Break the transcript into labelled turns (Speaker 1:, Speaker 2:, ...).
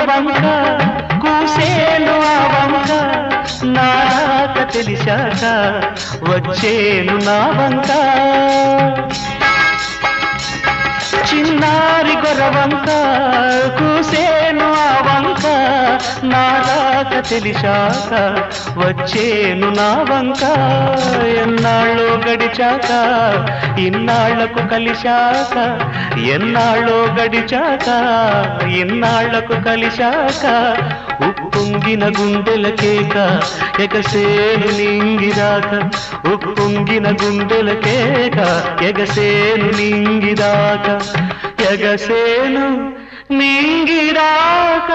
Speaker 1: వంక కూసేను ఆ వంక నారాక తెలిసాక వచ్చేను నా వంక చిన్నారి గొరవంక కూసేను ఆ వంక నారాక తెలిసాక వచ్చేను నా వంక ఎన్నాళ్ళో గడిచాక ఇన్నాళ్లకు కలిశాక ఎన్నాళ్ళో గడిచాక ఇన్నాళ్లకు కలిశాక ఉప్పొంగిన గుండెల కేక ఎగసేను నింగిరాక ఉప్పొంగిన గుండెల కేక ఎగసేను నింగిరాక ఎగసేను నింగిరాక